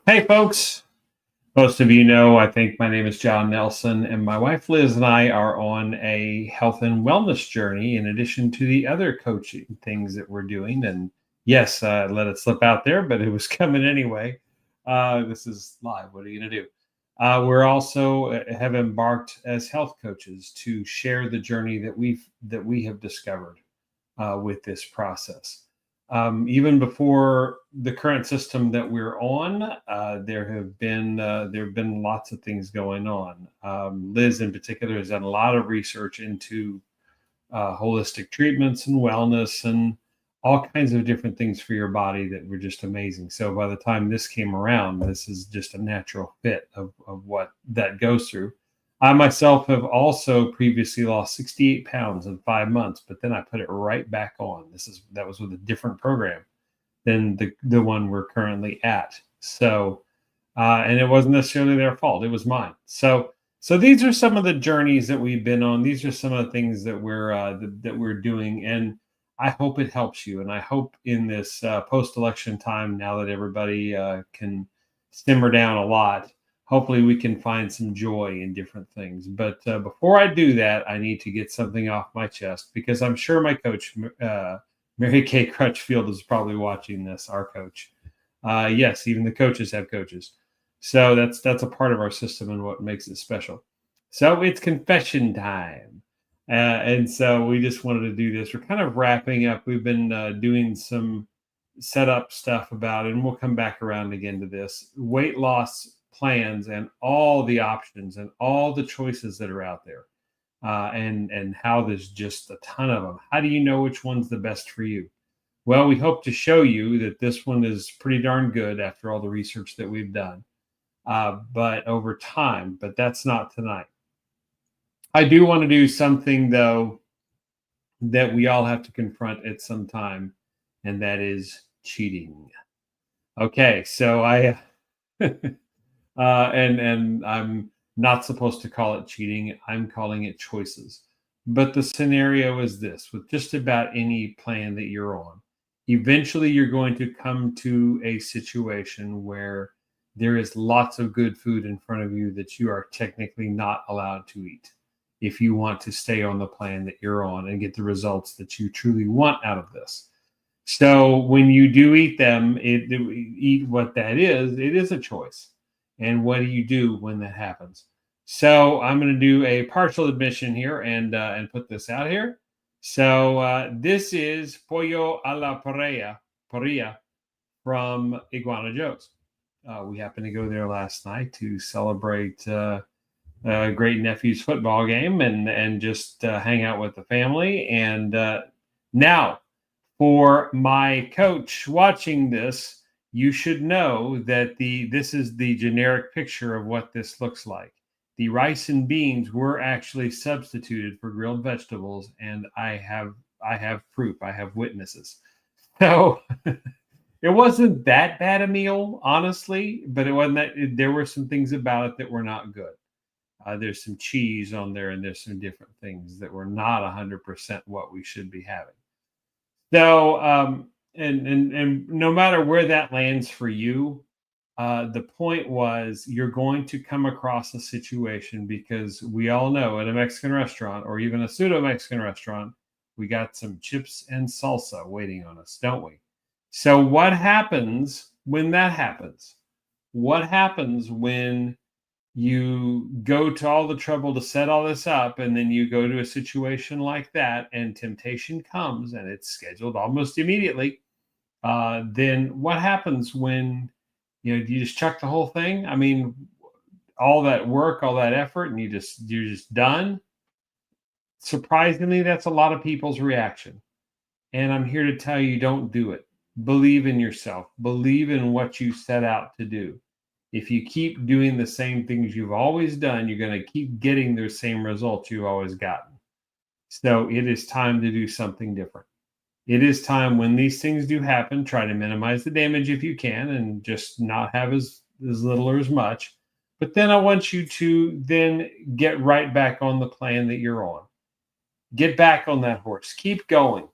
Hey, folks. Most of you know, I think my name is John Nelson, and my wife Liz and I are on a health and wellness journey in addition to the other coaching things that we're doing. And yes, let it slip out there, but it was coming anyway. This is live. What are you going to do? We're also have embarked as health coaches to share the journey that we have discovered with this process. Even before the current system that we're on, there have been lots of things going on. Liz, in particular, has done a lot of research into holistic treatments and wellness and all kinds of different things for your body that were just amazing. So by the time this came around, this is just a natural fit of what that goes through. I myself have also previously lost 68 pounds in 5 months, but then I put it right back on. That was with a different program than the one we're currently at. So, and it wasn't necessarily their fault; it was mine. So these are some of the journeys that we've been on. These are some of the things that we're doing, and I hope it helps you. And I hope in this post-election time, now that everybody can simmer down a lot, hopefully we can find some joy in different things. But before I do that, I need to get something off my chest because I'm sure my coach, Mary Kay Crutchfield, is probably watching this. Our coach, yes, even the coaches have coaches. So that's a part of our system and what makes it special. So it's confession time. And so we just wanted to do this. We're kind of wrapping up. We've been doing some setup stuff about it, and we'll come back around again to this weight loss plans and all the options and all the choices that are out there, and how there's just a ton of them. How do you know which one's the best for you? Well, we hope to show you that this one is pretty darn good after all the research that we've done. But over time, but that's not tonight. I do want to do something though that we all have to confront at some time, and that is cheating. Okay, so I and I'm not supposed to call it cheating. I'm calling it choices. But the scenario is this: with just about any plan that you're on, eventually you're going to come to a situation where there is lots of good food in front of you that you are technically not allowed to eat if you want to stay on the plan that you're on and get the results that you truly want out of this. So when you do eat them, eat what that is, it is a choice. And what do you do when that happens? So I'm going to do a partial admission here and put this out here. So this is pollo a la parrilla from Iguana Joe's. We happened to go there last night to celebrate a great nephew's football game and just hang out with the family. And now, for my coach watching this, you should know that this is the generic picture of what this looks like. The rice and beans were actually substituted for grilled vegetables, and I have proof. I have witnesses. So it wasn't that bad a meal, honestly, but it wasn't that. There were some things about it that were not good. There's some cheese on there, and there's some different things that were not 100% what we should be having. So, and no matter where that lands for you, the point was you're going to come across a situation because we all know at a Mexican restaurant or even a pseudo Mexican restaurant, we got some chips and salsa waiting on us, don't we? So, what happens when that happens? What happens when you go to all the trouble to set all this up and then you go to a situation like that and temptation comes and it's scheduled almost immediately? Then what happens when you just chuck the whole thing? I mean, all that work, all that effort, and you're just done. Surprisingly, that's a lot of people's reaction. And I'm here to tell you, don't do it. Believe in yourself. Believe in what you set out to do. If you keep doing the same things you've always done, you're going to keep getting the same results you've always gotten. So it is time to do something different. It is time when these things do happen, try to minimize the damage if you can and just not have as little or as much. But then I want you to then get right back on the plan that you're on. Get back on that horse. Keep going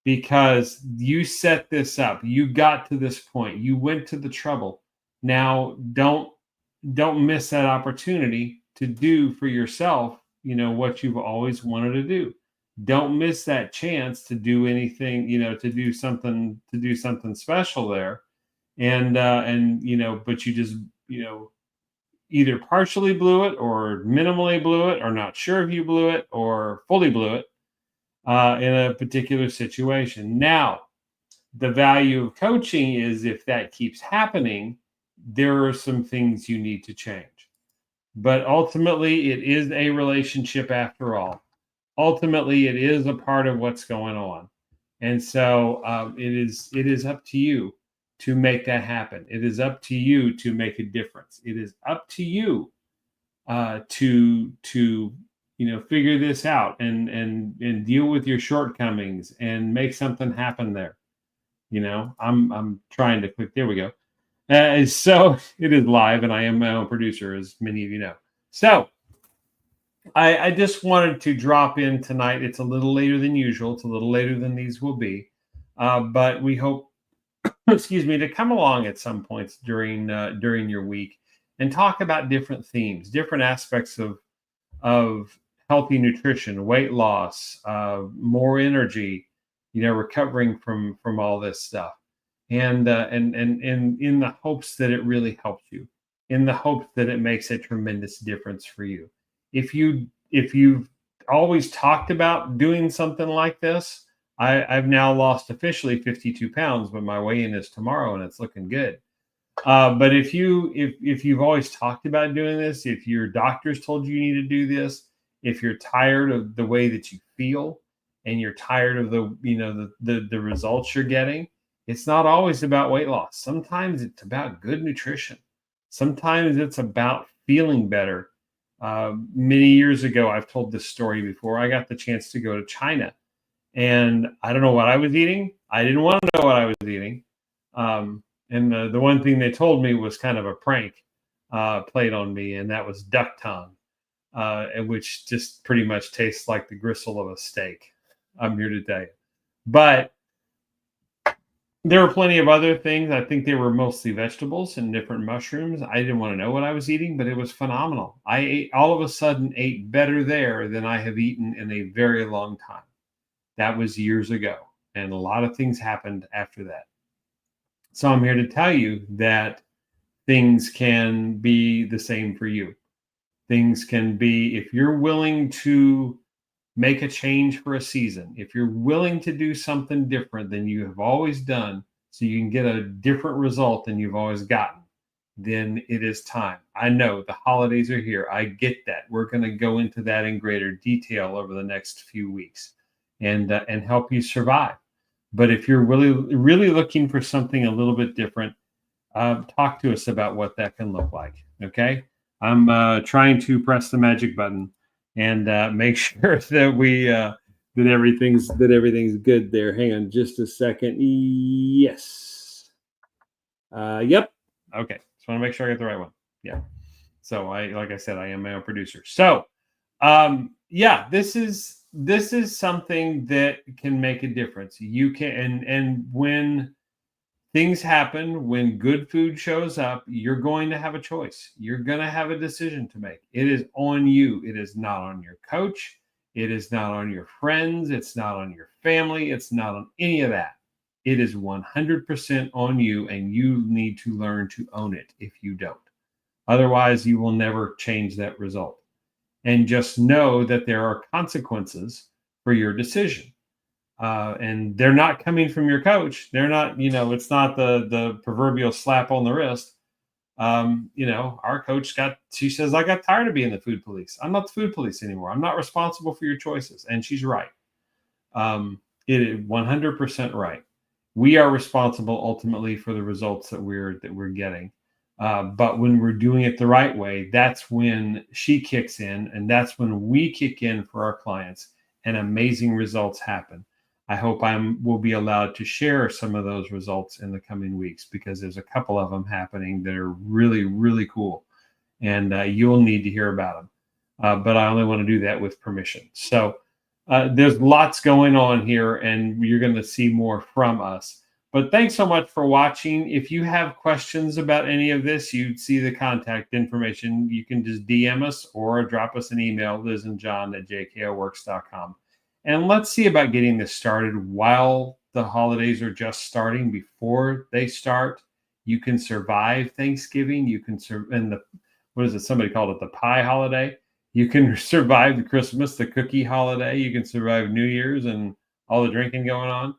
because you set this up. You got to this point. You went to the trouble. Now, don't miss that opportunity to do for yourself, what you've always wanted to do. Don't miss that chance to do anything, to do something special there. And but you just, either partially blew it or minimally blew it or not sure if you blew it or fully blew it in a particular situation. Now, the value of coaching is if that keeps happening, there are some things you need to change. But ultimately, it is a relationship after all. Ultimately, it is a part of what's going on. And so it is up to you to make that happen. It is up to you to make a difference. It is up to you to figure this out and deal with your shortcomings and make something happen there. I'm trying to click. There we go. So it is live, and I am my own producer, as many of you know. So I just wanted to drop in tonight. It's a little later than usual. It's a little later than these will be, but we hope, excuse me, to come along at some points during your week and talk about different themes, different aspects of healthy nutrition, weight loss, more energy, recovering from all this stuff, and in the hopes that it really helps you, in the hopes that it makes a tremendous difference for you. If you've always talked about doing something like this, I've now lost officially 52 pounds, but my weigh-in is tomorrow and it's looking good. But if you've always talked about doing this, if your doctors told you need to do this, if you're tired of the way that you feel and you're tired of the results you're getting, it's not always about weight loss. Sometimes it's about good nutrition. Sometimes it's about feeling better. Many years ago, I've told this story before. I got the chance to go to China, and I don't know what I was eating. I didn't want to know what I was eating. And the one thing they told me was kind of a prank played on me, and that was duck tongue, which just pretty much tastes like the gristle of a steak. I'm here to tell you. But there were plenty of other things. I think they were mostly vegetables and different mushrooms. I didn't want to know what I was eating, but it was phenomenal. I all of a sudden ate better there than I have eaten in a very long time. That was years ago, and a lot of things happened after that. So I'm here to tell you that things can be the same for you. Things can be, if you're willing to make a change for a season, if you're willing to do something different than you have always done so you can get a different result than you've always gotten, then it is time. I know the holidays are here. I get that. We're going to go into that in greater detail over the next few weeks and help you survive. But if you're really looking for something a little bit different, talk to us about what that can look like. Okay, I'm trying to press the magic button and make sure that we that everything's good there. Hang on just a second. Yes. Yep. Okay. Just want to make sure I get the right one. Yeah. So like I said, I am my own producer. So yeah, this is something that can make a difference. You can, and when things happen, when good food shows up, you're going to have a choice. You're going to have a decision to make. It is on you. It is not on your coach. It is not on your friends. It's not on your family. It's not on any of that. It is 100% on you, and you need to learn to own it if you don't. Otherwise, you will never change that result. And just know that there are consequences for your decision. And they're not coming from your coach. They're not, it's not the proverbial slap on the wrist. Our coach she says, I got tired of being the food police. I'm not the food police anymore. I'm not responsible for your choices. And she's right. It is 100% right. We are responsible ultimately for the results that we're getting. But when we're doing it the right way, that's when she kicks in, and that's when we kick in for our clients, and amazing results happen. I hope will be allowed to share some of those results in the coming weeks, because there's a couple of them happening that are really, really cool, and you'll need to hear about them. But I only want to do that with permission. So there's lots going on here, and you're going to see more from us. But thanks so much for watching. If you have questions about any of this, you see the contact information. You can just DM us or drop us an email, lizandjohn@jklworks.com. And let's see about getting this started while the holidays are just starting. Before they start, you can survive Thanksgiving. You can and the what is it? Somebody called it the pie holiday. You can survive the Christmas, the cookie holiday. You can survive New Year's and all the drinking going on.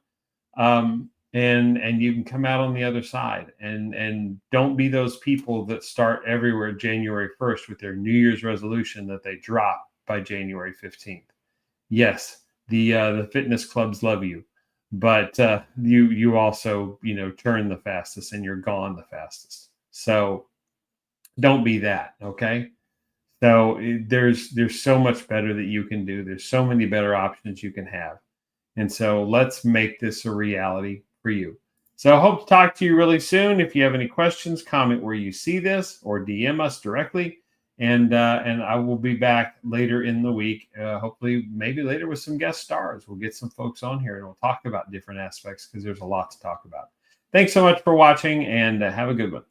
And you can come out on the other side, and don't be those people that start everywhere January 1st with their New Year's resolution that they drop by January 15th. Yes, the fitness clubs love you, but you also turn the fastest and you're gone the fastest. So don't be that, okay? So there's so much better that you can do. There's so many better options you can have. And so let's make this a reality for you. So I hope to talk to you really soon. If you have any questions, comment where you see this or DM us directly. And I will be back later in the week, hopefully maybe later with some guest stars. We'll get some folks on here and we'll talk about different aspects because there's a lot to talk about. Thanks so much for watching, and have a good one.